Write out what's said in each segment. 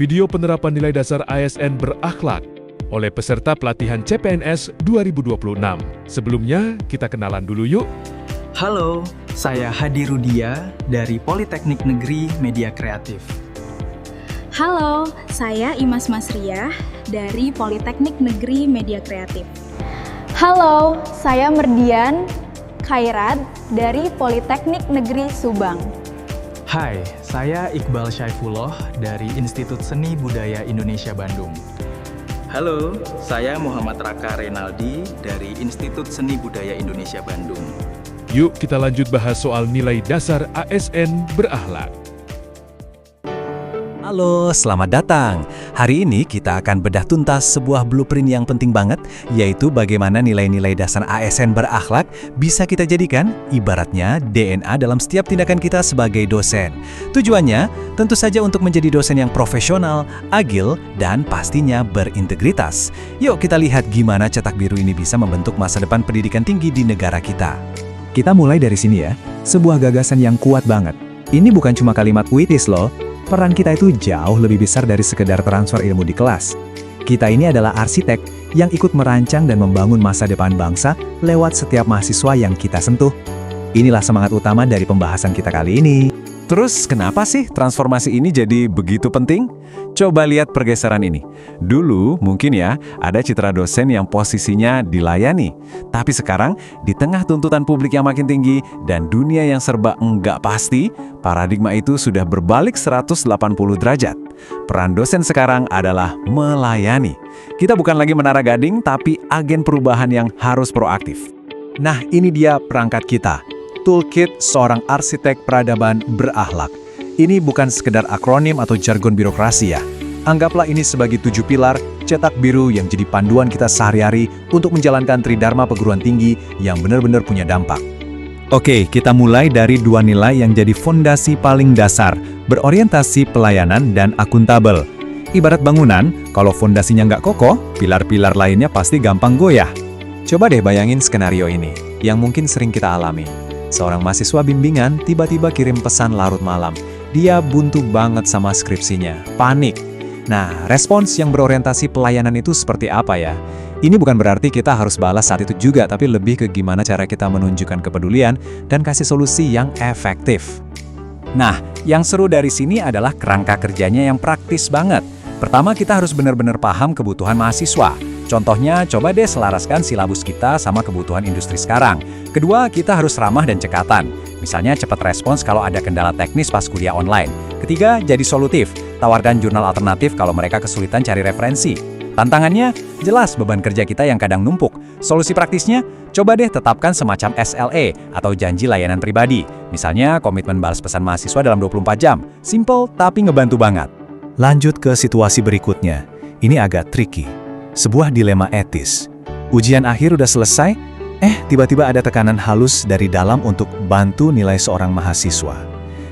video penerapan nilai dasar ASN berakhlak oleh peserta pelatihan CPNS 2026. Sebelumnya, kita kenalan dulu yuk. Halo, saya Hadi Rudia dari Politeknik Negeri Media Kreatif. Halo, saya Imas Masriah dari Politeknik Negeri Media Kreatif. Halo, saya Merdian Khairat dari Politeknik Negeri Subang. Hai, saya Iqbal Syaifullah dari Institut Seni Budaya Indonesia Bandung. Halo, saya Muhammad Raka Renaldi dari Institut Seni Budaya Indonesia Bandung. Yuk kita lanjut bahas soal nilai dasar ASN berakhlak. Halo, selamat datang. Hari ini kita akan bedah tuntas sebuah blueprint yang penting banget, yaitu bagaimana nilai-nilai dasar ASN berakhlak bisa kita jadikan ibaratnya DNA dalam setiap tindakan kita sebagai dosen. Tujuannya tentu saja untuk menjadi dosen yang profesional, agil, dan pastinya berintegritas. Yuk kita lihat gimana cetak biru ini bisa membentuk masa depan pendidikan tinggi di negara kita. Kita mulai dari sini ya, sebuah gagasan yang kuat banget. Ini bukan cuma kalimat puitis loh. Peran kita itu jauh lebih besar dari sekedar transfer ilmu di kelas. Kita ini adalah arsitek yang ikut merancang dan membangun masa depan bangsa lewat setiap mahasiswa yang kita sentuh. Inilah semangat utama dari pembahasan kita kali ini. Terus kenapa sih transformasi ini jadi begitu penting? Coba lihat pergeseran ini. Dulu mungkin ya ada citra dosen yang posisinya dilayani. Tapi sekarang di tengah tuntutan publik yang makin tinggi dan dunia yang serba enggak pasti, paradigma itu sudah berbalik 180 derajat. Peran dosen sekarang adalah melayani. Kita bukan lagi menara gading tapi agen perubahan yang harus proaktif. Nah, ini dia perangkat kita. Toolkit seorang arsitek peradaban berakhlak. Ini bukan sekedar akronim atau jargon birokrasi ya. Anggaplah ini sebagai 7 pilar cetak biru yang jadi panduan kita sehari-hari untuk menjalankan tridharma perguruan tinggi yang benar-benar punya dampak. Oke, kita mulai dari 2 nilai yang jadi fondasi paling dasar, berorientasi pelayanan dan akuntabel. Ibarat bangunan, kalau fondasinya nggak kokoh, pilar-pilar lainnya pasti gampang goyah. Coba deh bayangin skenario ini, yang mungkin sering kita alami. Seorang mahasiswa bimbingan tiba-tiba kirim pesan larut malam. Dia buntu banget sama skripsinya, panik. Nah, respons yang berorientasi pelayanan itu seperti apa ya? Ini bukan berarti kita harus balas saat itu juga, tapi lebih ke gimana cara kita menunjukkan kepedulian dan kasih solusi yang efektif. Nah, yang seru dari sini adalah kerangka kerjanya yang praktis banget. Pertama, kita harus benar-benar paham kebutuhan mahasiswa. Contohnya, coba deh selaraskan silabus kita sama kebutuhan industri sekarang. Kedua, kita harus ramah dan cekatan. Misalnya cepat respons kalau ada kendala teknis pas kuliah online. Ketiga, jadi solutif. Tawarkan jurnal alternatif kalau mereka kesulitan cari referensi. Tantangannya, jelas beban kerja kita yang kadang numpuk. Solusi praktisnya, coba deh tetapkan semacam SLA atau janji layanan pribadi. Misalnya, komitmen balas pesan mahasiswa dalam 24 jam. Simple tapi ngebantu banget. Lanjut ke situasi berikutnya. Ini agak tricky. Sebuah dilema etis. Ujian akhir udah selesai, tiba-tiba ada tekanan halus dari dalam untuk bantu nilai seorang mahasiswa.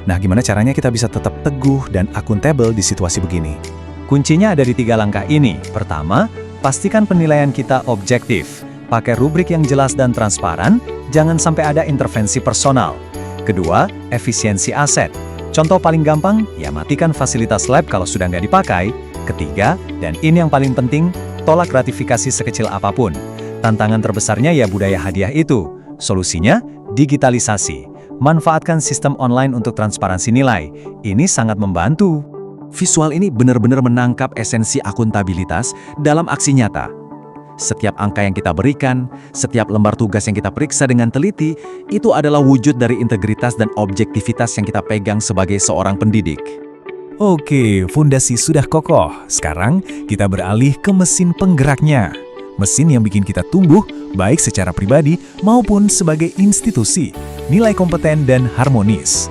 Nah, gimana caranya kita bisa tetap teguh dan akuntabel di situasi begini? Kuncinya ada di 3 langkah ini. Pertama, pastikan penilaian kita objektif. Pakai rubrik yang jelas dan transparan, jangan sampai ada intervensi personal. Kedua, efisiensi aset. Contoh paling gampang, ya matikan fasilitas lab kalau sudah nggak dipakai. Ketiga, dan ini yang paling penting, tolak gratifikasi sekecil apapun. Tantangan terbesarnya ya budaya hadiah itu. Solusinya, digitalisasi. Manfaatkan sistem online untuk transparansi nilai. Ini sangat membantu. Visual ini benar-benar menangkap esensi akuntabilitas dalam aksi nyata. Setiap angka yang kita berikan, setiap lembar tugas yang kita periksa dengan teliti, itu adalah wujud dari integritas dan objektivitas yang kita pegang sebagai seorang pendidik. Oke, fondasi sudah kokoh. Sekarang kita beralih ke mesin penggeraknya. Mesin yang bikin kita tumbuh, baik secara pribadi maupun sebagai institusi. Nilai kompeten dan harmonis.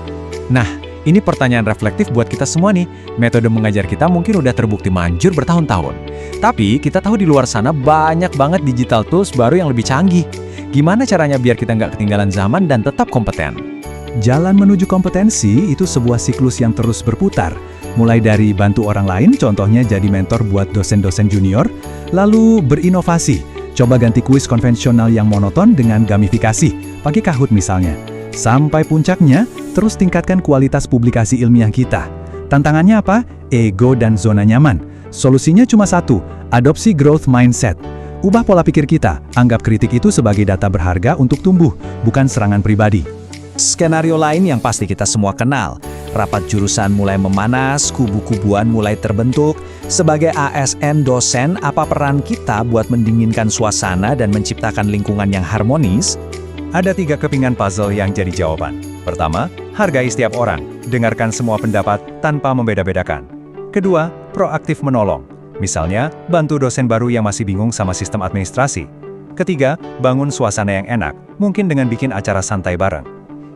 Nah, ini pertanyaan reflektif buat kita semua nih. Metode mengajar kita mungkin udah terbukti manjur bertahun-tahun. Tapi kita tahu di luar sana banyak banget digital tools baru yang lebih canggih. Gimana caranya biar kita nggak ketinggalan zaman dan tetap kompeten? Jalan menuju kompetensi itu sebuah siklus yang terus berputar. Mulai dari bantu orang lain, contohnya jadi mentor buat dosen-dosen junior, lalu berinovasi, coba ganti kuis konvensional yang monoton dengan gamifikasi, pakai Kahoot misalnya. Sampai puncaknya, terus tingkatkan kualitas publikasi ilmiah kita. Tantangannya apa? Ego dan zona nyaman. Solusinya cuma satu, adopsi growth mindset. Ubah pola pikir kita, anggap kritik itu sebagai data berharga untuk tumbuh, bukan serangan pribadi. Skenario lain yang pasti kita semua kenal. Rapat jurusan mulai memanas, kubu-kubuan mulai terbentuk. Sebagai ASN dosen, apa peran kita buat mendinginkan suasana dan menciptakan lingkungan yang harmonis? Ada 3 kepingan puzzle yang jadi jawaban. Pertama, hargai setiap orang. Dengarkan semua pendapat tanpa membeda-bedakan. Kedua, proaktif menolong. Misalnya, bantu dosen baru yang masih bingung sama sistem administrasi. Ketiga, bangun suasana yang enak, mungkin dengan bikin acara santai bareng.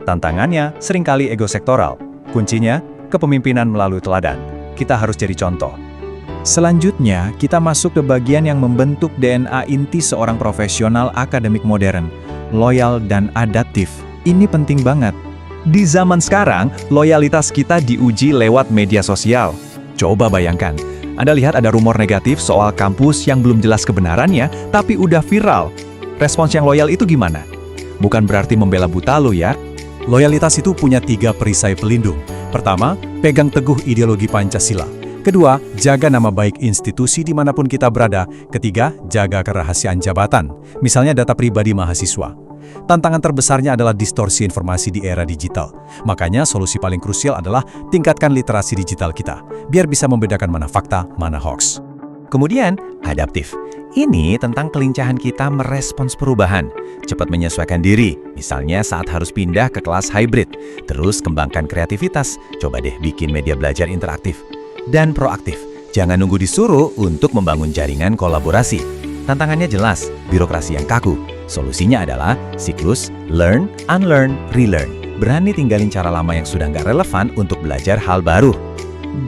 Tantangannya seringkali ego sektoral. Kuncinya, kepemimpinan melalui teladan. Kita harus jadi contoh. Selanjutnya, kita masuk ke bagian yang membentuk DNA inti seorang profesional akademik modern, loyal dan adaptif. Ini penting banget. Di zaman sekarang, loyalitas kita diuji lewat media sosial. Coba bayangkan, Anda lihat ada rumor negatif soal kampus yang belum jelas kebenarannya, tapi udah viral. Respons yang loyal itu gimana? Bukan berarti membela buta lo ya. Loyalitas itu punya 3 perisai pelindung. Pertama, pegang teguh ideologi Pancasila. Kedua, jaga nama baik institusi dimanapun kita berada. Ketiga, jaga kerahasiaan jabatan, misalnya data pribadi mahasiswa. Tantangan terbesarnya adalah distorsi informasi di era digital. Makanya solusi paling krusial adalah tingkatkan literasi digital kita, biar bisa membedakan mana fakta, mana hoax. Kemudian, adaptif. Ini tentang kelincahan kita merespons perubahan, cepat menyesuaikan diri, misalnya saat harus pindah ke kelas hybrid. Terus kembangkan kreativitas, coba deh bikin media belajar interaktif. Dan proaktif, jangan nunggu disuruh untuk membangun jaringan kolaborasi. Tantangannya jelas, birokrasi yang kaku. Solusinya adalah siklus learn, unlearn, relearn. Berani tinggalin cara lama yang sudah nggak relevan untuk belajar hal baru.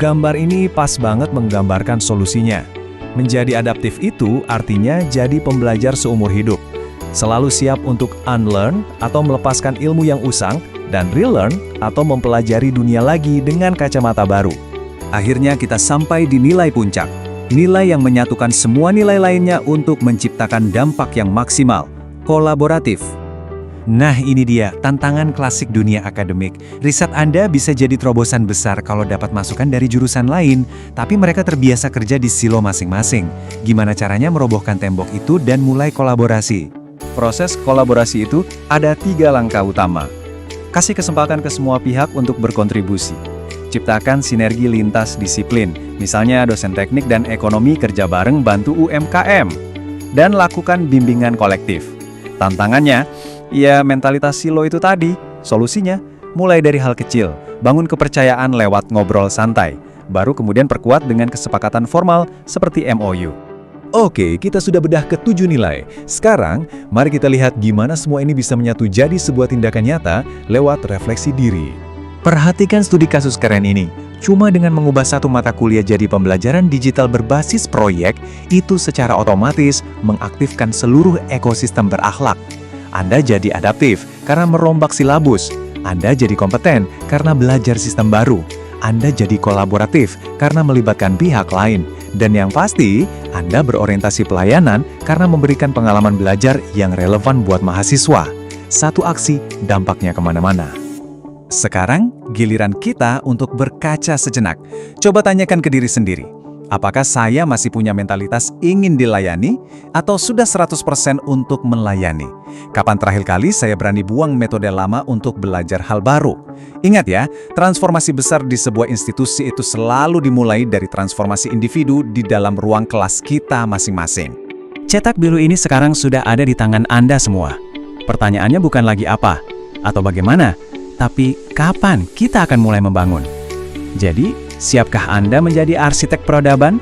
Gambar ini pas banget menggambarkan solusinya. Menjadi adaptif itu artinya jadi pembelajar seumur hidup. Selalu siap untuk unlearn atau melepaskan ilmu yang usang, dan relearn atau mempelajari dunia lagi dengan kacamata baru. Akhirnya kita sampai di nilai puncak. Nilai yang menyatukan semua nilai lainnya untuk menciptakan dampak yang maksimal. Kolaboratif. Nah ini dia, tantangan klasik dunia akademik. Riset Anda bisa jadi terobosan besar kalau dapat masukan dari jurusan lain, tapi mereka terbiasa kerja di silo masing-masing. Gimana caranya merobohkan tembok itu dan mulai kolaborasi? Proses kolaborasi itu ada 3 langkah utama. Kasih kesempatan ke semua pihak untuk berkontribusi. Ciptakan sinergi lintas disiplin, misalnya dosen teknik dan ekonomi kerja bareng bantu UMKM. Dan lakukan bimbingan kolektif. Tantangannya, ya mentalitas silo itu tadi. Solusinya, mulai dari hal kecil, bangun kepercayaan lewat ngobrol santai, baru kemudian perkuat dengan kesepakatan formal seperti MOU. Oke, kita sudah bedah ke 7 nilai. Sekarang, mari kita lihat gimana semua ini bisa menyatu jadi sebuah tindakan nyata lewat refleksi diri. Perhatikan studi kasus keren ini. Cuma dengan mengubah satu mata kuliah jadi pembelajaran digital berbasis proyek, itu secara otomatis mengaktifkan seluruh ekosistem berakhlak. Anda jadi adaptif karena merombak silabus. Anda jadi kompeten karena belajar sistem baru. Anda jadi kolaboratif karena melibatkan pihak lain. Dan yang pasti, Anda berorientasi pelayanan karena memberikan pengalaman belajar yang relevan buat mahasiswa. Satu aksi, dampaknya kemana-mana. Sekarang, giliran kita untuk berkaca sejenak. Coba tanyakan ke diri sendiri. Apakah saya masih punya mentalitas ingin dilayani atau sudah 100% untuk melayani? Kapan terakhir kali saya berani buang metode lama untuk belajar hal baru? Ingat ya, transformasi besar di sebuah institusi itu selalu dimulai dari transformasi individu di dalam ruang kelas kita masing-masing. Cetak biru ini sekarang sudah ada di tangan Anda semua. Pertanyaannya bukan lagi apa atau bagaimana, tapi kapan kita akan mulai membangun. Jadi, siapkah Anda menjadi arsitek peradaban?